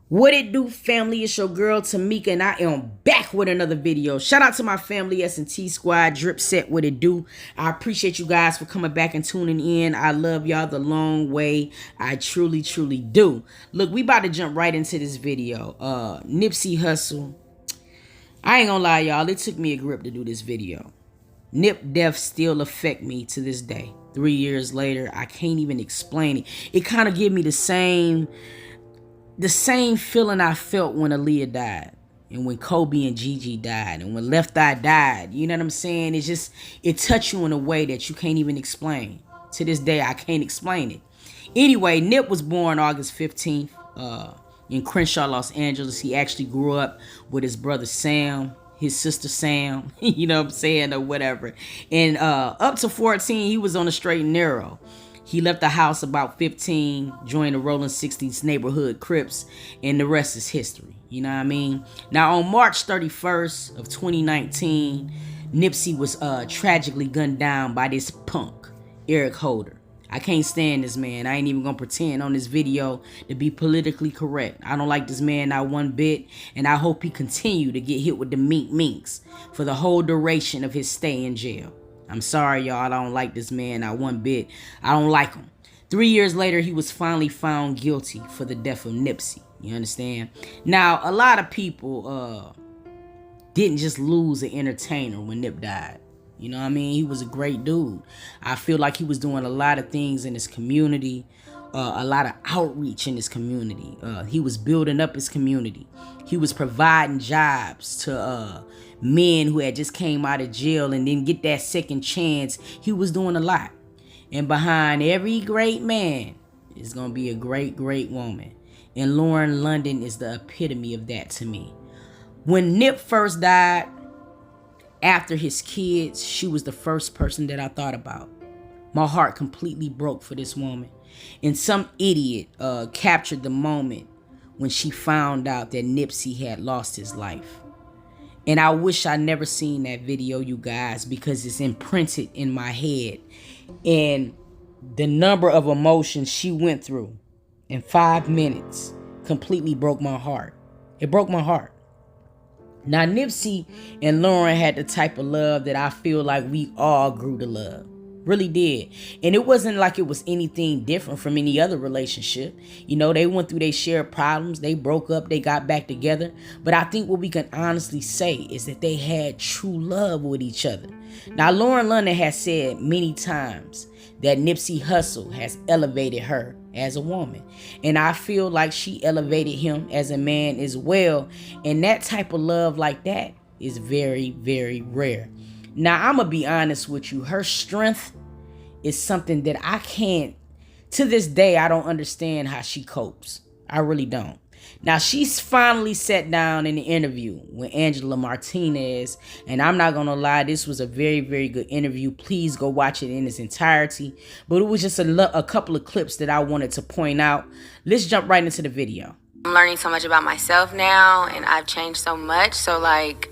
What it do, family? It's your girl Tamika, and I am back with another video. Shout out to my family, S&T Squad, Drip Set. What it do? I appreciate you guys for coming back and tuning in. I love y'all the long way. I truly do. Look, we about to jump right into this video. Nipsey Hussle. I ain't gonna lie, y'all. It took me a grip to do this video. Nip death still affect me to this day. 3 years later, I can't even explain it. It kind of give me the same feeling I felt when Aaliyah died, and when Kobe and Gigi died, and when Left Eye died. You know what I'm saying? It touched you in a way that you can't even explain. To this day, I can't explain it. Anyway, Nip was born August 15th in Crenshaw, Los Angeles. He actually grew up with his brother Sam, his sister Sam, you know what I'm saying, or whatever. And up to 14, he was on the straight and narrow. He left the house about 15, joined the Rolling 60s neighborhood Crips, and the rest is history. You know what I mean? Now, on March 31st of 2019, Nipsey was tragically gunned down by this punk, Eric Holder. I can't stand this man. I ain't even gonna pretend on this video to be politically correct. I don't like this man not one bit, and I hope he continue to get hit with the minks for the whole duration of his stay in jail. I'm sorry, y'all. I don't like this man not one bit. I don't like him. 3 years later, he was finally found guilty for the death of Nipsey. You understand? Now, a lot of people didn't just lose an entertainer when Nip died. You know what I mean? He was a great dude. I feel like he was doing a lot of things in his community, a lot of outreach in his community. He was building up his community. He was providing jobs to men who had just came out of jail and didn't get that second chance. He was doing a lot. And behind every great man is going to be a great woman. And Lauren London is the epitome of that to me. When Nip first died, after his kids, she was the first person that I thought about. My heart completely broke for this woman. And some idiot captured the moment when she found out that Nipsey had lost his life. And I wish I never seen that video, you guys, because it's imprinted in my head. And the number of emotions she went through in 5 minutes completely broke my heart. It broke my heart. Now, Nipsey and Lauren had the type of love that I feel like we all grew to love. Really did. And it wasn't like it was anything different from any other relationship. You know, they went through their shared problems. They broke up. They got back together. But I think what we can honestly say is that they had true love with each other. Now, Lauren London has said many times that Nipsey Hussle has elevated her as a woman. And I feel like she elevated him as a man as well. And that type of love like that is very rare. Now, I'm going to be honest with you. Her strength is something that I can't, to this day, I don't understand how she copes. I really don't. Now, she's finally sat down in the interview with Angela Martinez. And I'm not going to lie, this was a very good interview. Please go watch it in its entirety. But it was just a couple of clips that I wanted to point out. Let's jump right into the video. I'm learning so much about myself now, and I've changed so much. So, like,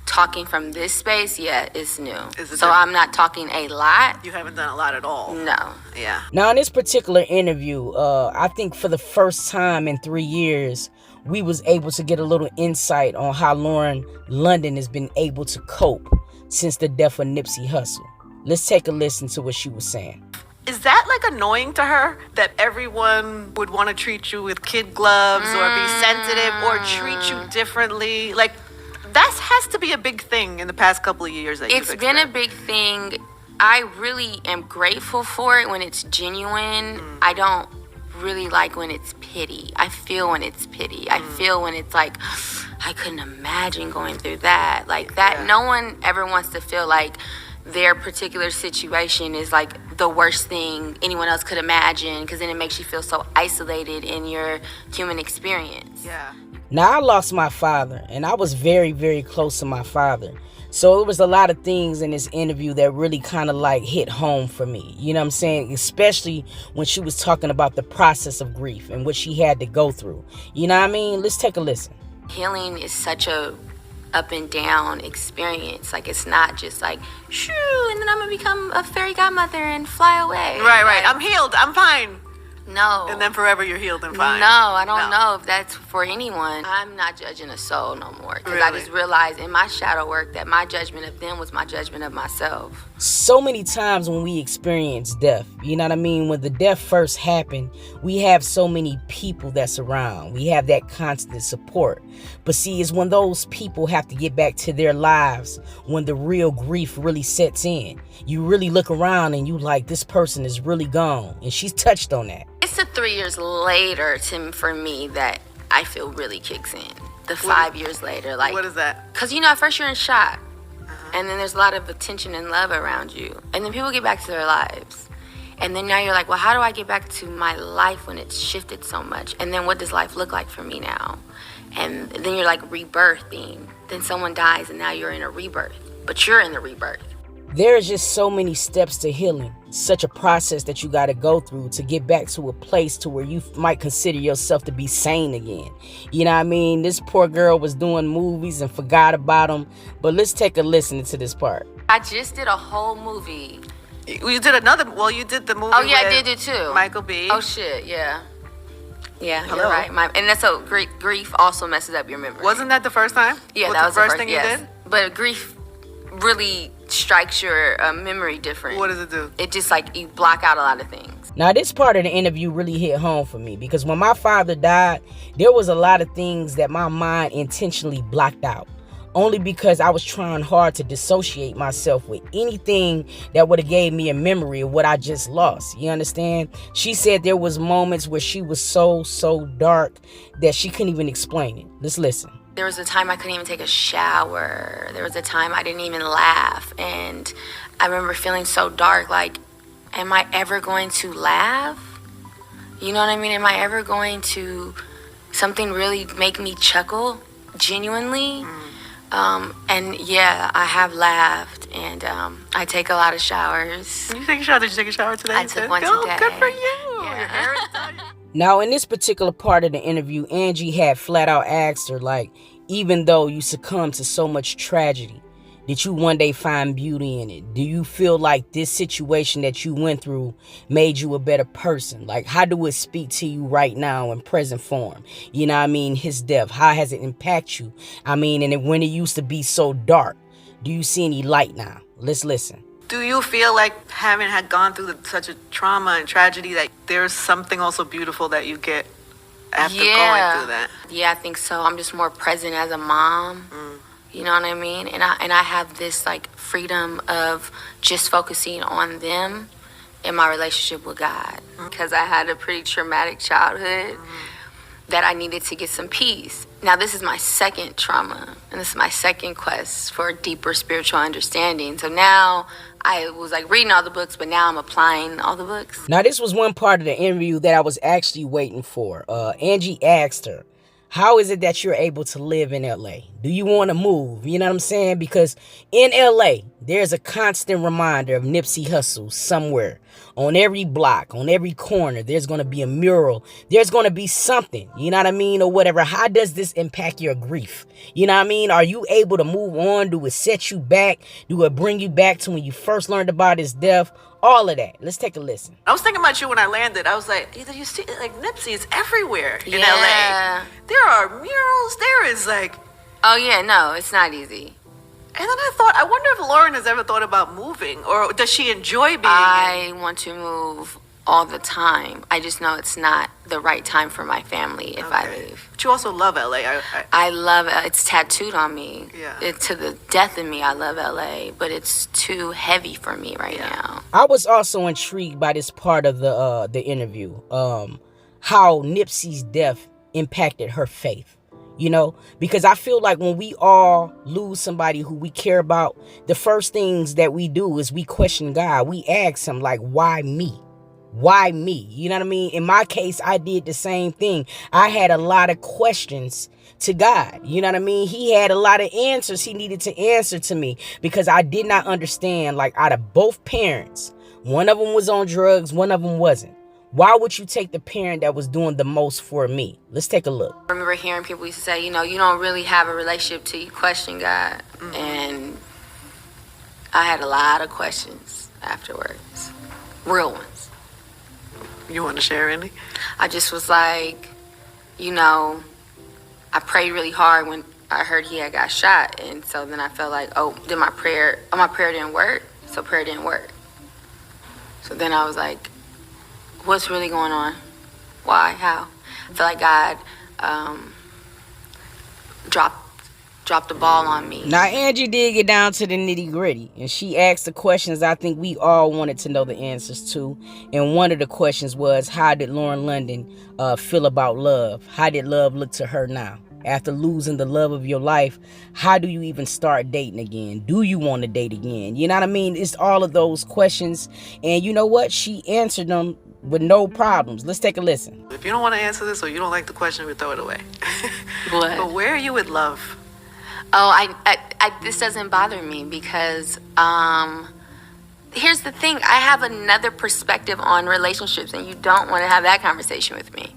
talking from this space, yeah, it's new. So I'm not talking a lot. You haven't done a lot at all. No. Yeah. Now, in this particular interview, I think for the first time in 3 years, we was able to get a little insight on how Lauren London has been able to cope since the death of Nipsey Hussle. Let's take a listen to what she was saying. Is that like annoying to her that everyone would want to treat you with kid gloves or be sensitive or treat you differently? Like, that has to be a big thing in the past couple of years that it's been a big thing. I really am grateful for it when it's genuine. I don't really like when it's pity. I feel when it's pity. I feel when it's like, I couldn't imagine going through that. Like that, no one ever wants to feel like their particular situation is like the worst thing anyone else could imagine, because then it makes you feel so isolated in your human experience. Yeah. Now, I lost my father, and I was very close to my father. So it was a lot of things in this interview that really kind of like hit home for me. You know what I'm saying? Especially when she was talking about the process of grief and what she had to go through. You know what I mean? Let's take a listen. Healing is such a up and down experience. Like, it's not just like, shoo, and then I'm gonna become a fairy godmother and fly away. Right. I'm healed. I'm fine. No. And then forever you're healed and fine. No, I don't know if that's for anyone. I'm not judging a soul no more. Because I just realized in my shadow work that my judgment of them was my judgment of myself. So many times when we experience death, you know what I mean? When the death first happened, we have so many people that's around. We have that constant support. But see, it's when those people have to get back to their lives when the real grief really sets in. You really look around and you like, this person is really gone. And she's touched on that. It's the 3 years later for me that I feel really kicks in. The 5 years later. Like, what is that? Because, at first you're in shock. And then there's a lot of attention and love around you. And then people get back to their lives. And then now you're like, well, how do I get back to my life when it's shifted so much? And then what does life look like for me now? And then you're like rebirthing. Then someone dies and now you're in a rebirth. But you're in the rebirth. There's just so many steps to healing, such a process that you got to go through to get back to a place to where you might consider yourself to be sane again. You know what I mean? This poor girl was doing movies and forgot about them. But let's take a listen to this part. I just did a whole movie. You did you did the movie. Oh, yeah, I with did it too. Michael B. Oh, shit, yeah. Yeah, Hello. You're right. And that's so grief also messes up your memory. Wasn't that the first time? Yeah, that was the first thing yes. you did? But grief really strikes your memory different. What does it do? It just like you block out a lot of things. Now, this part of the interview really hit home for me because when my father died, there was a lot of things that my mind intentionally blocked out. Only because I was trying hard to dissociate myself with anything that would have gave me a memory of what I just lost. You understand? She said there was moments where she was so dark that she couldn't even explain it. Let's listen. There was a time I couldn't even take a shower. There was a time I didn't even laugh. And I remember feeling so dark, like, am I ever going to laugh? You know what I mean? Am I ever going to something really make me chuckle genuinely? And yeah, I have laughed, and I take a lot of showers. You take a shower? Did you take a shower today? I took one today. Good for you. Yeah. Your hair is done. Now, in this particular part of the interview, Angie had flat out asked her, like, even though you succumbed to so much tragedy, did you one day find beauty in it? Do you feel like this situation that you went through made you a better person? Like, how do it speak to you right now in present form? You know what I mean? His death, how has it impacted you? I mean, and when it used to be so dark, do you see any light now? Let's listen. Do you feel like having had gone through such a trauma and tragedy that there's something also beautiful that you get after going through that? Yeah, I think so. I'm just more present as a mom. You know what I mean? And I have this like freedom of just focusing on them and my relationship with God. Because I had a pretty traumatic childhood that I needed to get some peace. Now this is my second trauma, and this is my second quest for deeper spiritual understanding. So now I was like reading all the books, but now I'm applying all the books. Now this was one part of the interview that I was actually waiting for. Angie asked her, how is it that you're able to live in LA? Do you want to move? You know what I'm saying? Because in LA, there's a constant reminder of Nipsey Hussle somewhere. On every block, on every corner, there's going to be a mural. There's going to be something, you know what I mean? Or whatever. How does this impact your grief? You know what I mean? Are you able to move on? Do it set you back? Do it bring you back to when you first learned about his death? All of that. Let's take a listen. I was thinking about you when I landed. I was like, either you see, like, Nipsey is everywhere in Yeah. LA. There are murals. There is like... Oh yeah, no, it's not easy. And then I thought, I wonder if Lauren has ever thought about moving, or does she enjoy being I want to move all the time. I just know it's not the right time for my family if I leave. But you also love LA. I love it. It's tattooed on me. Yeah. To the death of me, I love LA, but it's too heavy for me right now. I was also intrigued by this part of the interview. How Nipsey's death impacted her faith. You know, because I feel like when we all lose somebody who we care about, the first things that we do is we question God. We ask him, like, why me? Why me? You know what I mean? In my case, I did the same thing. I had a lot of questions to God. You know what I mean? He had a lot of answers he needed to answer to me because I did not understand, like, out of both parents, one of them was on drugs, one of them wasn't. Why would you take the parent that was doing the most for me? Let's take a look. I remember hearing people used to say, you know, you don't really have a relationship till you question God. And I had a lot of questions afterwards. Real ones. You want to share any? I just was like, you know, I prayed really hard when I heard he had got shot, and so then I felt like, oh, did my prayer didn't work, so prayer didn't work. So then I was like, what's really going on? Why? How? I feel like God dropped the ball on me. Now, Angie did get down to the nitty gritty, and she asked the questions I think we all wanted to know the answers to. And one of the questions was, how did Lauren London feel about love? How did love look to her now? After losing the love of your life, how do you even start dating again? Do you want to date again? You know what I mean? It's all of those questions. And you know what? She answered them with no problems. Let's take a listen. If you don't want to answer this or you don't like the question, we throw it away. What? But where are you with love? Oh, this doesn't bother me because here's the thing. I have another perspective on relationships, and you don't want to have that conversation with me.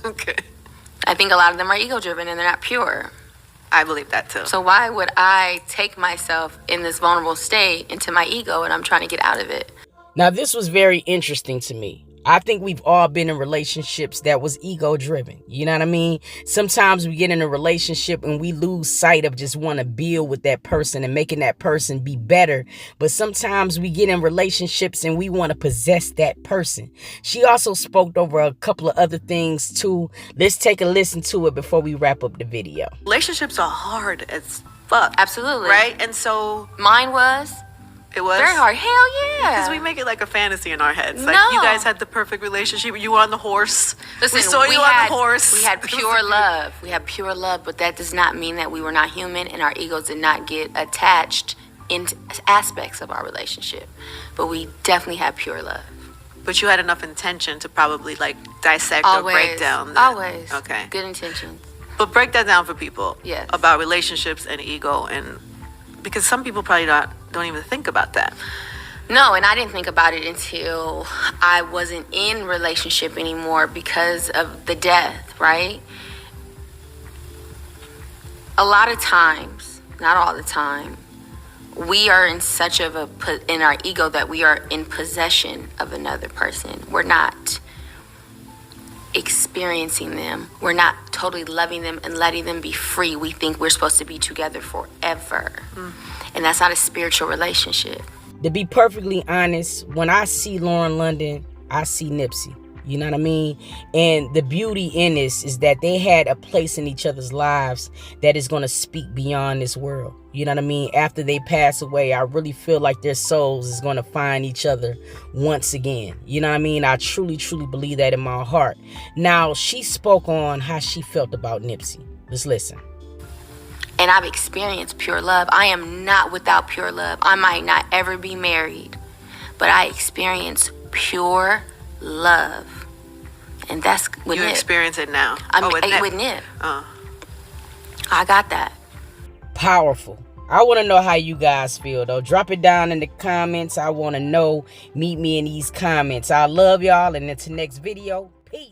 Okay. I think a lot of them are ego-driven and they're not pure. I believe that too. So why would I take myself in this vulnerable state into my ego and I'm trying to get out of it? Now, this was very interesting to me. I think we've all been in relationships that was ego driven. You know what I mean? Sometimes we get in a relationship and we lose sight of just want to build with that person and making that person be better. But sometimes we get in relationships and we want to possess that person. She also spoke over a couple of other things too. Let's take a listen to it before we wrap up the video. Relationships are hard as fuck. Absolutely. Right? And so Mine was it was very hard. Hell yeah. because we make it like a fantasy in our heads. Like No. you guys had the perfect relationship. You were on the horse. Listen, we saw you on the horse. We had It was pure a- love. We had pure love, but that does not mean that we were not human and our egos did not get attached into aspects of our relationship. But we definitely had pure love. But you had enough intention to probably like dissect Always. or break down. Always. Okay. Good intentions. But break that down for people. Yes. About relationships and ego, and because some people probably don't even think about that. No, and I didn't think about it until I wasn't in relationship anymore because of the death, right? A lot of times, not all the time, we are in such of in our ego that we are in possession of another person. We're not experiencing them. We're not totally loving them and letting them be free. We think we're supposed to be together forever. And that's not a spiritual relationship. To be perfectly honest, when I see Lauren London, I see Nipsey. You know what I mean? And the beauty in this is that they had a place in each other's lives that is going to speak beyond this world. You know what I mean? After they pass away, I really feel like their souls is going to find each other once again. You know what I mean? I truly, truly believe that in my heart. Now, she spoke on how she felt about Nipsey. Let's listen. And I've experienced pure love. I am not without pure love. I might not ever be married, but I experience pure love. And that's with You Nip. experience it now. With Nip. I got that. Powerful. I want to know how you guys feel, though. Drop it down in the comments. I want to know. Meet me in these comments. I love y'all, and until next video. Peace.